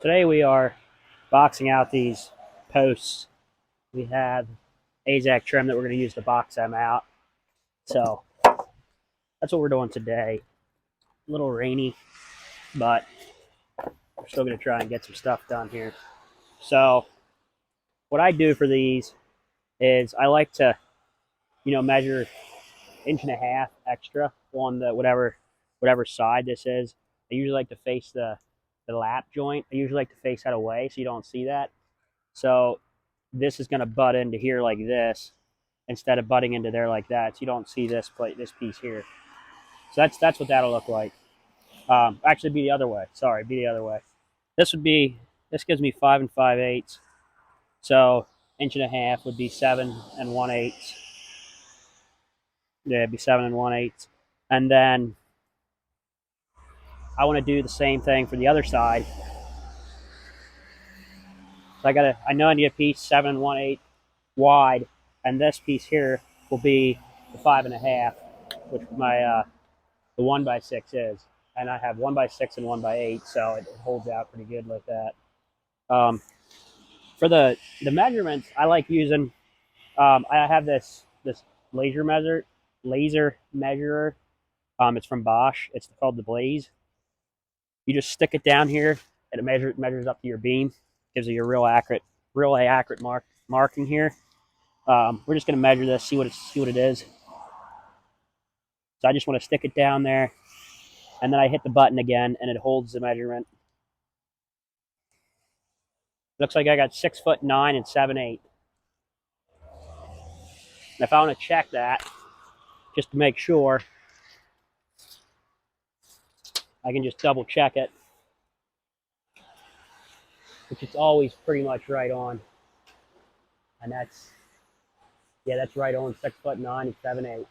Today we are boxing out these posts. We have azek trim that we're going to use to box them out. So that's what we're doing today. A little rainy, but we're still going to try and get some stuff done here. So what I do for these is I like to, measure 1.5 inches extra on the whatever side this is. I usually like to face the lap joint. I usually like to face that away so you don't see that. So this is going to butt into here like this instead of butting into there like that. So you don't see this piece here. So that's what that'll look like. Actually, be the other way. Sorry, be the other way. This gives me 5 5/8. So 1.5 inches would be 7 1/8. Yeah, it'd be 7 1/8. And then I want to do the same thing for the other side. So I know I need a piece 7 1/8 wide, and this piece here will be the 5.5, which the 1x6 is. And I have 1x6 and 1x8, so it holds out pretty good like that. For the measurements, I like using. I have this laser measurer. It's from Bosch. It's called the Blaze. You just stick it down here, and it measures up to your beam. Gives you a real accurate marking here. We're just going to measure this, see what it is. So I just want to stick it down there, and then I hit the button again, and it holds the measurement. Looks like I got 6'9" and 7/8. And if I want to check that, just to make sure, I can just double check it, which is always pretty much right on. And that's right on 6'9" and 7/8.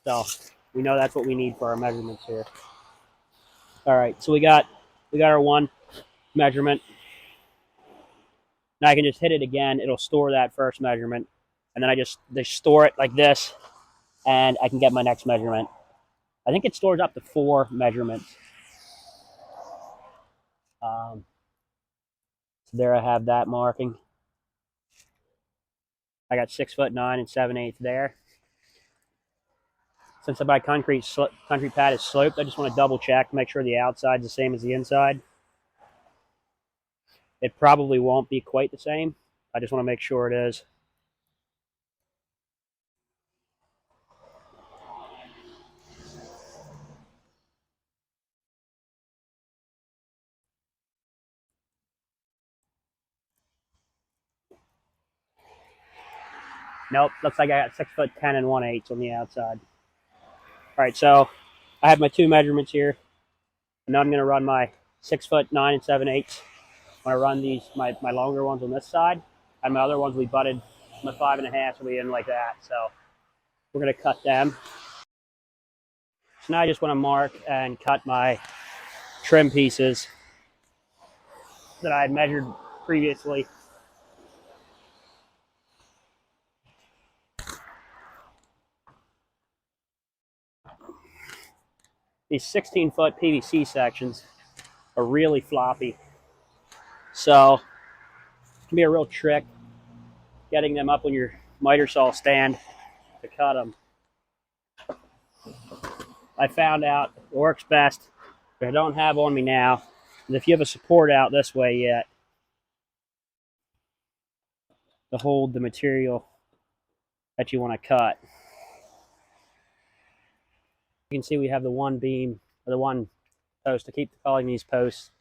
So we know that's what we need for our measurements here. All right, so we got our one measurement. Now I can just hit it again. It'll store that first measurement, and then I just store it like this, and I can get my next measurement. I think it stores up to 4 measurements. So there I have that marking. I got 6'9" and 7/8 there. Since my concrete pad is sloped, I just want to double check, make sure the outside's the same as the inside. It probably won't be quite the same. I just want to make sure it is. Nope, looks like I got 6'10" and 1/8 on the outside. All right, so I have my 2 measurements here. And now I'm going to run my 6'9" and 7/8. I'm going to run these my longer ones on this side, and my other ones we butted. My 5.5 will be in like that. So we're going to cut them. So now I just want to mark and cut my trim pieces that I had measured previously. These 16-foot PVC sections are really floppy. So it can be a real trick getting them up on your miter saw stand to cut them. I found out it works best, but I don't have on me now, is if you have a support out this way yet to hold the material that you want to cut. You can see we have the one beam, or the one post. I keep calling these posts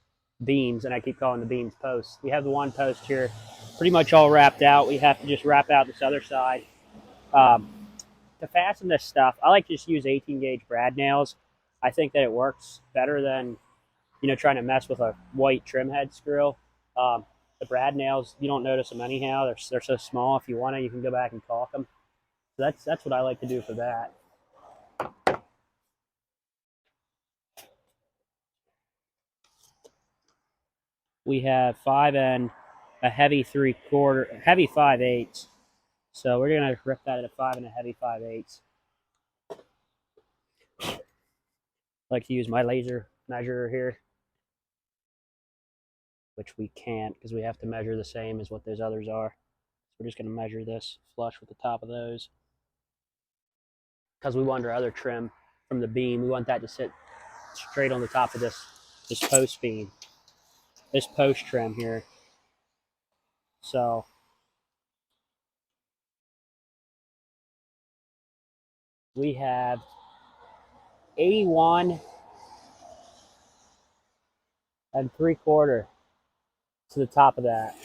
beams, and I keep calling the beams posts. We have the one post here pretty much all wrapped out. We have to just wrap out this other side. To fasten this stuff, I like to just use 18 gauge brad nails. I think that it works better than trying to mess with a white trim head screw. The brad nails, you don't notice them anyhow. They're so small. If you want to, you can go back and caulk them. So that's what I like to do for that. We have 5 and a heavy 3/4, heavy 5/8. So we're gonna rip that at a 5 and a heavy 5/8. I like to use my laser measurer here. which we can't because we have to measure the same as what those others are. We're just going to measure this flush with the top of those because we want our other trim from the beam. We want that to sit straight on the top of this post beam, this post trim here. So we have 81 3/4 to the top of that.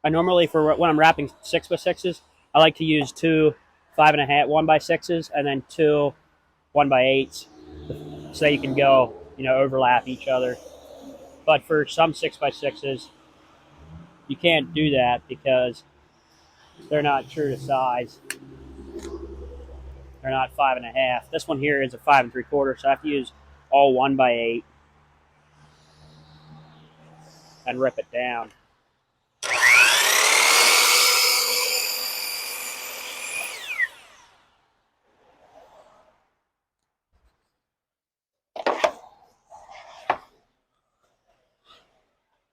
I normally, for when I'm wrapping 6x6s, I like to use 2 5.5 1x6s and then 2 1x8s, so that you can go, overlap each other. But for some 6x6s, you can't do that because they're not true to size. They're not 5.5. This one here is a 5 3/4, so I have to use all 1x8 and rip it down.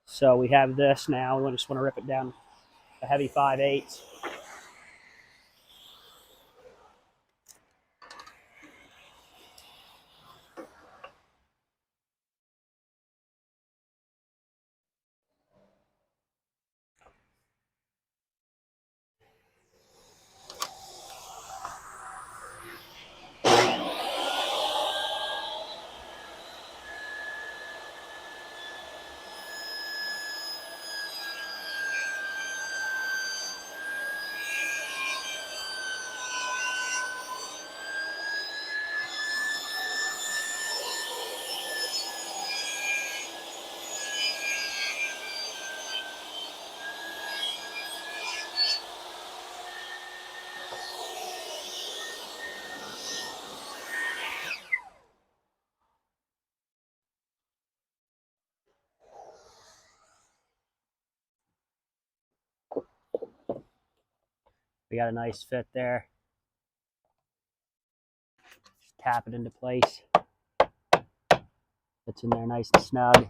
So we have this now. We just want to rip it down a heavy 5/8. We got a nice fit there. Just tap it into place. It's in there nice and snug.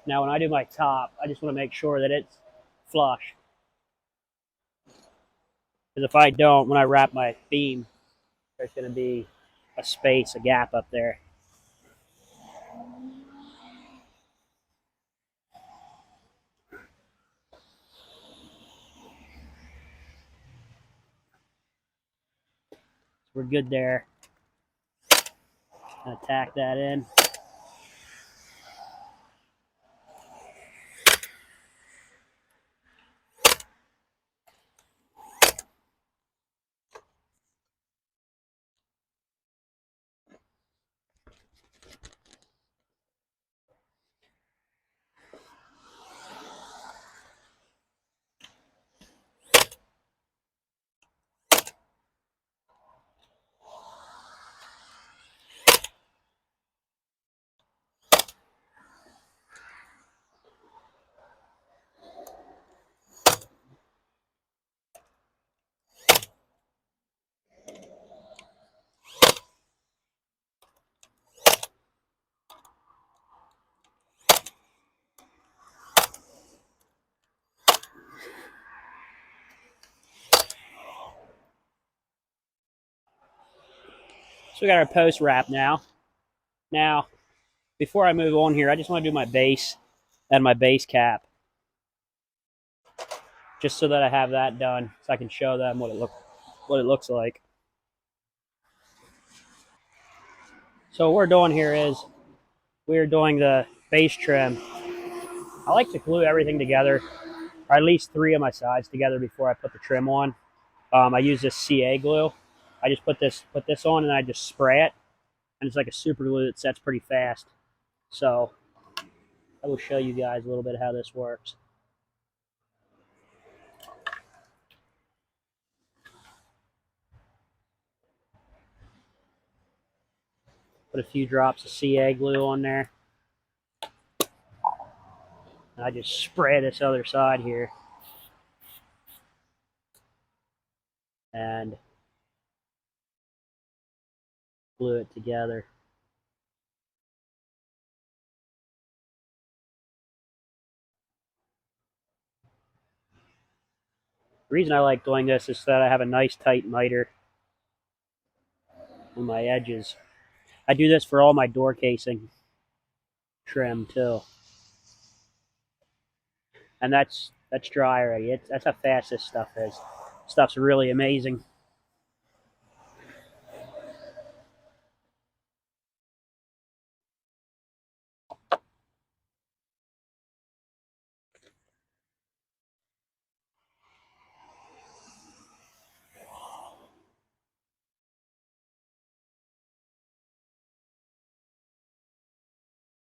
Now when I do my top, I just want to make sure that it's flush. Because if I don't, when I wrap my beam, there's going to be a space, a gap up there. So we're good there. Gonna tack that in. So we got our post wrap now. Now, before I move on here, I just want to do my base and my base cap, just so that I have that done, so I can show them what it looks like. So what we're doing here is we're doing the base trim. I like to glue everything together, or at least 3 of my sides together before I put the trim on. I use this CA glue. I just put this on and I just spray it. and it's like a super glue that sets pretty fast. So I will show you guys a little bit how this works. Put a few drops of CA glue on there. And I just spray this other side here. And glue it together. The reason I like doing this is that I have a nice tight miter on my edges. I do this for all my door casing trim too. And that's dry already. That's how fast this stuff is. Stuff's really amazing.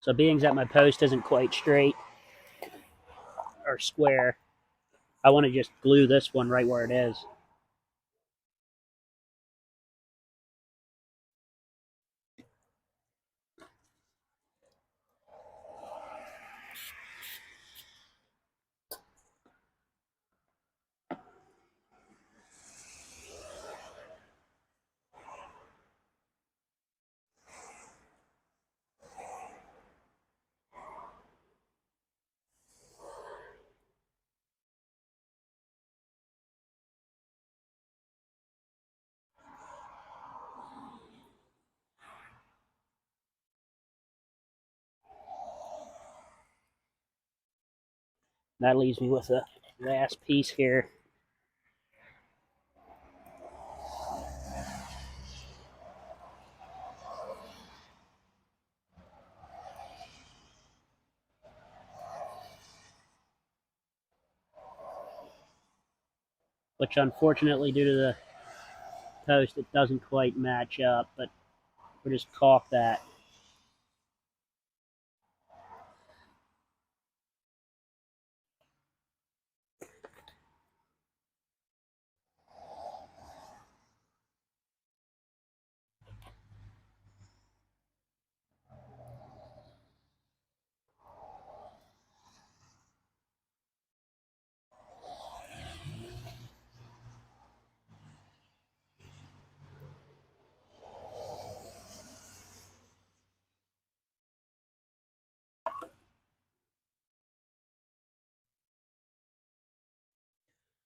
So being that my post isn't quite straight or square, I want to just glue this one right where it is. That leaves me with the last piece here. Which unfortunately, due to the post, it doesn't quite match up, but we'll just caulk that.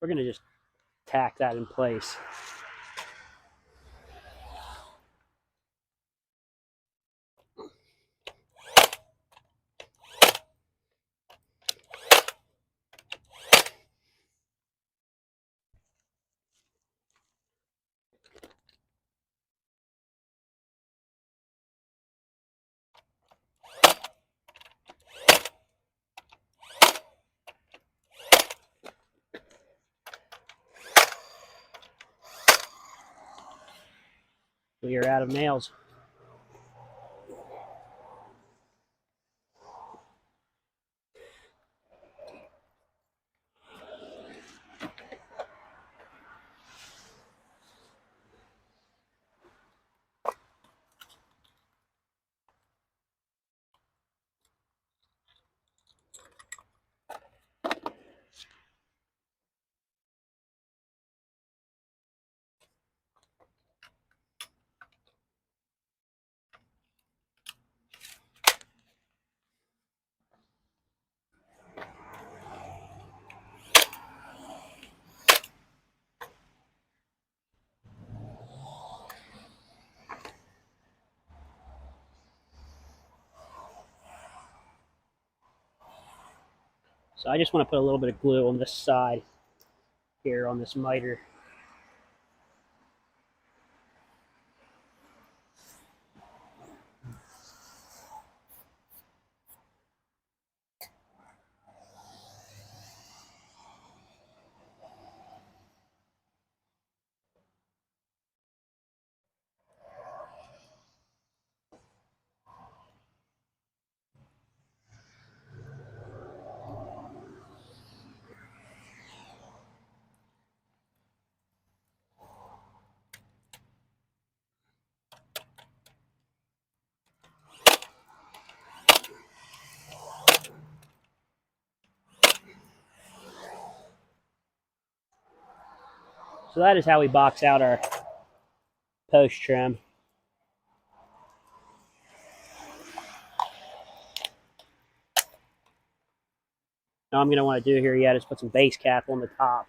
We're going to just tack that in place. We are out of nails. So I just want to put a little bit of glue on this side here on this miter. So that is how we box out our post trim. Now I'm going to want to do here yet is put some base cap on the top.